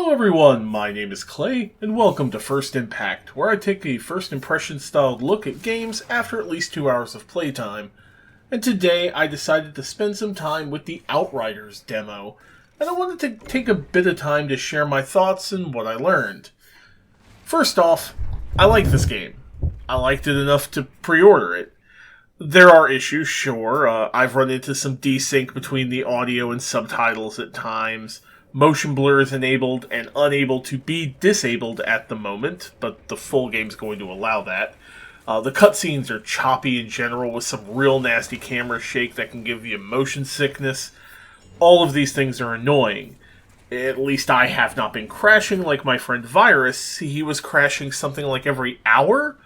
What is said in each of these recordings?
Hello everyone, my name is Clay, and welcome to First Impact, where I take a first impression styled look at games after at least 2 hours of playtime. And today I decided to spend some time with the Outriders Demo, and I wanted to take a bit of time to share my thoughts and what I learned. First off, I like this game. I liked it enough to pre-order it. There are issues, sure. I've run into some desync between the audio and subtitles at times. Motion blur is enabled and unable to be disabled at the moment, but the full game's going to allow that. The cutscenes are choppy in general with some real nasty camera shake that can give you motion sickness. All of these things are annoying. At least I have not been crashing like my friend Virus. He was crashing something like every hour,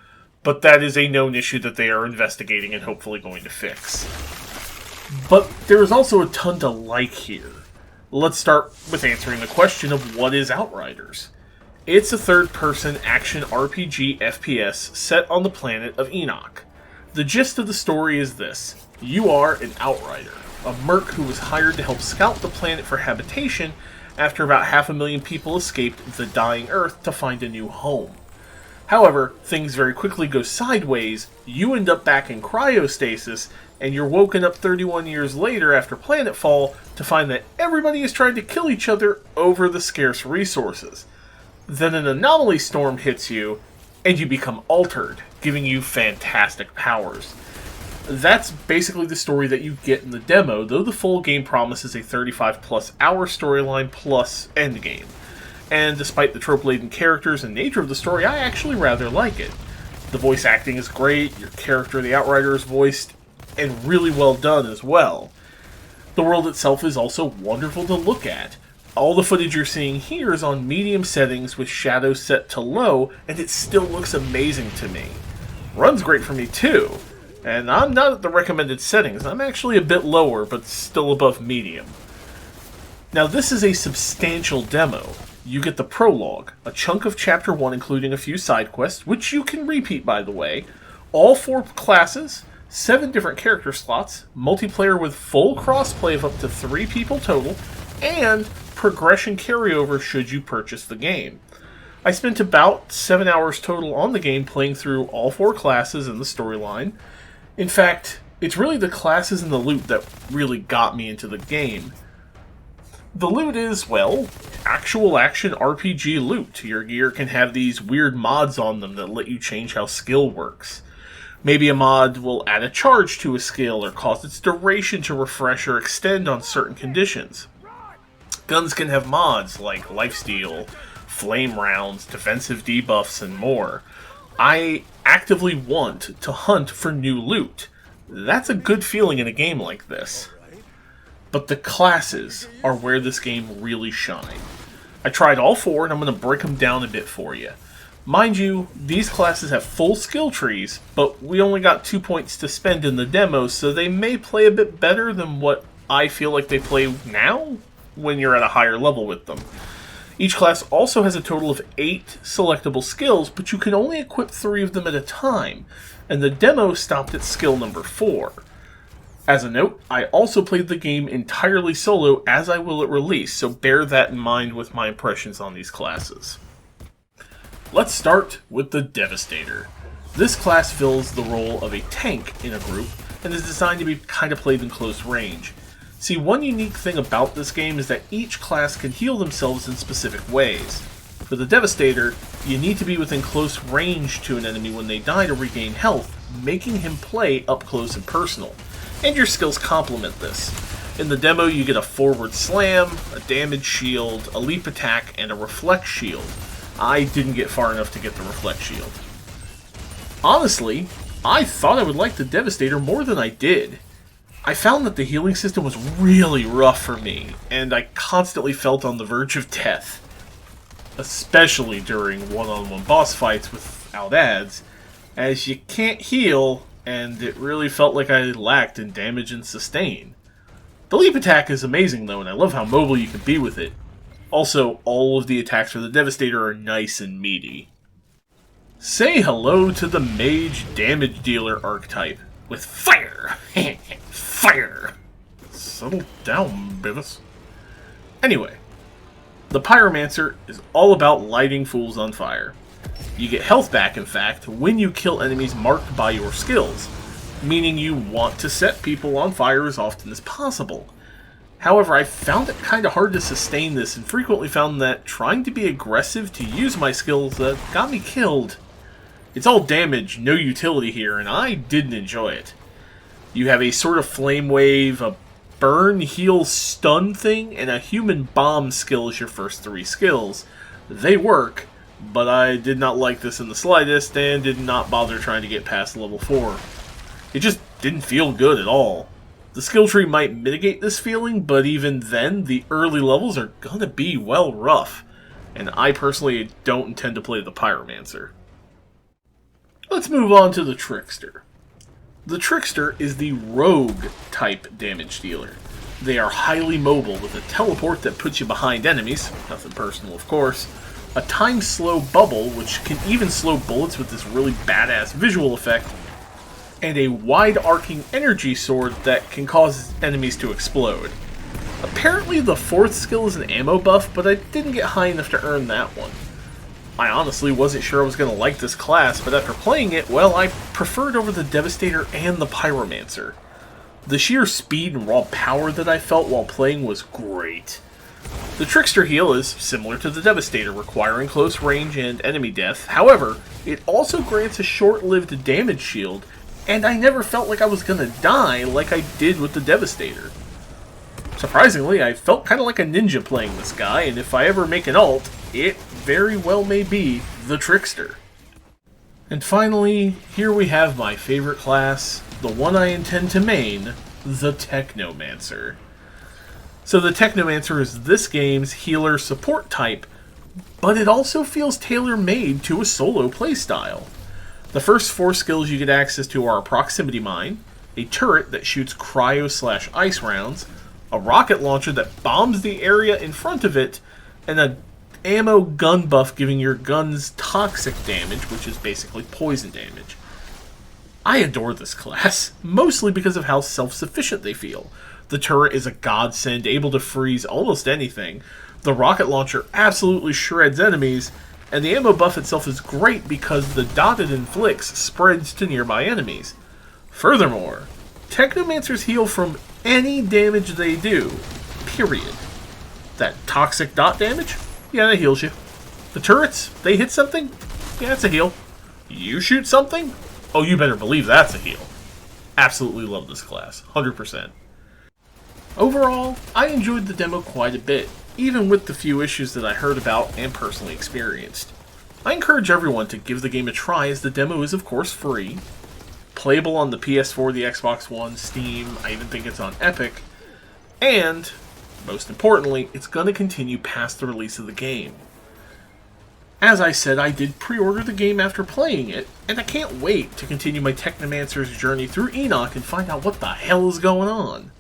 but that is a known issue that they are investigating and hopefully going to fix. But there is also a ton to like here. Let's start with answering the question of what is Outriders. It's a third-person action RPG FPS set on the planet of Enoch. The gist of the story is this. You are an Outrider, a merc who was hired to help scout the planet for habitation after about 500,000 people escaped the dying Earth to find a new home. However, things very quickly go sideways, you end up back in cryostasis, and you're woken up 31 years later after planetfall to find that everybody is trying to kill each other over the scarce resources. Then an anomaly storm hits you, and you become altered, giving you fantastic powers. That's basically the story that you get in the demo, though the full game promises a 35-plus hour storyline plus endgame. And despite the trope-laden characters and nature of the story, I actually rather like it. The voice acting is great, your character, the Outrider, is voiced, and really well done as well. The world itself is also wonderful to look at. All the footage you're seeing here is on medium settings with shadows set to low, and it still looks amazing to me. Run's great for me too, and I'm not at the recommended settings. I'm actually a bit lower, but still above medium. Now this is a substantial demo. You get the prologue, a chunk of Chapter 1 including a few side quests, which you can repeat by the way, all 4 classes, 7 different character slots, multiplayer with full crossplay of up to 3 people total, and progression carryover should you purchase the game. I spent about 7 hours total on the game playing through all 4 classes and the storyline. In fact, it's really the classes and the loot that really got me into the game. The loot is, well, actual action RPG loot. Your gear can have these weird mods on them that let you change how skill works. Maybe a mod will add a charge to a skill or cause its duration to refresh or extend on certain conditions. Guns can have mods like lifesteal, flame rounds, defensive debuffs, and more. I actively want to hunt for new loot. That's a good feeling in a game like this. But the classes are where this game really shine. I tried all 4 and I'm going to break them down a bit for you. Mind you, these classes have full skill trees, but we only got 2 points to spend in the demo, so they may play a bit better than what I feel like they play now when you're at a higher level with them. Each class also has a total of 8 selectable skills, but you can only equip 3 of them at a time, and the demo stopped at skill number 4. As a note, I also played the game entirely solo as I will at release, so bear that in mind with my impressions on these classes. Let's start with the Devastator. This class fills the role of a tank in a group and is designed to be kind of played in close range. See, one unique thing about this game is that each class can heal themselves in specific ways. For the Devastator, you need to be within close range to an enemy when they die to regain health, making him play up close and personal. And your skills complement this. In the demo, you get a forward slam, a damage shield, a leap attack, and a reflect shield. I didn't get far enough to get the reflect shield. Honestly, I thought I would like the Devastator more than I did. I found that the healing system was really rough for me, and I constantly felt on the verge of death. Especially during one-on-one boss fights without ads, as you can't heal, and it really felt like I lacked in damage and sustain. The leap attack is amazing though, and I love how mobile you can be with it. Also, all of the attacks for the Devastator are nice and meaty. Say hello to the Mage Damage Dealer archetype, with fire! Fire! Settle down, Beavis. Anyway, The Pyromancer is all about lighting fools on fire. You get health back, in fact, when you kill enemies marked by your skills, meaning you want to set people on fire as often as possible. However, I found it kind of hard to sustain this and frequently found that trying to be aggressive to use my skills got me killed. It's all damage, no utility here, and I didn't enjoy it. You have a sort of flame wave, a burn, heal, stun thing, and a human bomb skill as your first 3 skills. They work, but I did not like this in the slightest and did not bother trying to get past level 4. It just didn't feel good at all. The skill tree might mitigate this feeling, but even then, the early levels are gonna be well rough, and I personally don't intend to play the Pyromancer. Let's move on to the Trickster. The Trickster is the rogue type damage dealer. They are highly mobile with a teleport that puts you behind enemies, nothing personal of course, a time slow bubble which can even slow bullets with this really badass visual effect, and a wide arcing energy sword that can cause enemies to explode. Apparently the 4th skill is an ammo buff, but I didn't get high enough to earn that one. I honestly wasn't sure I was going to like this class, but after playing it, well, I preferred over the Devastator and the Pyromancer. The sheer speed and raw power that I felt while playing was great. The Trickster heal is similar to the Devastator, requiring close range and enemy death. However, it also grants a short-lived damage shield, and I never felt like I was going to die like I did with the Devastator. Surprisingly, I felt kind of like a ninja playing this guy, and if I ever make an ult, it very well may be the Trickster. And finally, here we have my favorite class, the one I intend to main, the Technomancer. So the Technomancer is this game's healer support type, but it also feels tailor-made to a solo playstyle. The first 4 skills you get access to are a proximity mine, a turret that shoots cryo/ice rounds, a rocket launcher that bombs the area in front of it, and an ammo gun buff giving your guns toxic damage, which is basically poison damage. I adore this class, mostly because of how self-sufficient they feel. The turret is a godsend, able to freeze almost anything. The rocket launcher absolutely shreds enemies, and the ammo buff itself is great because the dot it inflicts spreads to nearby enemies. Furthermore, Technomancers heal from any damage they do, period. That toxic dot damage? Yeah, that heals you. The turrets, they hit something? Yeah, that's a heal. You shoot something? Oh, you better believe that's a heal. Absolutely love this class, 100%. Overall, I enjoyed the demo quite a bit, even with the few issues that I heard about and personally experienced. I encourage everyone to give the game a try, as the demo is of course free, playable on the PS4, the Xbox One, Steam, I even think it's on Epic, and, most importantly, it's going to continue past the release of the game. As I said, I did pre-order the game after playing it, and I can't wait to continue my Technomancer's journey through Enoch and find out what the hell is going on.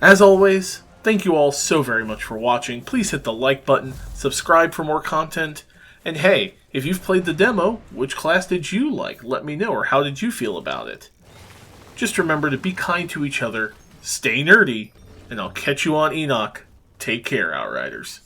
As always, thank you all so very much for watching. Please hit the like button, subscribe for more content, and hey, if you've played the demo, which class did you like? Let me know, or how did you feel about it? Just remember to be kind to each other, stay nerdy, and I'll catch you on Enoch. Take care, Outriders.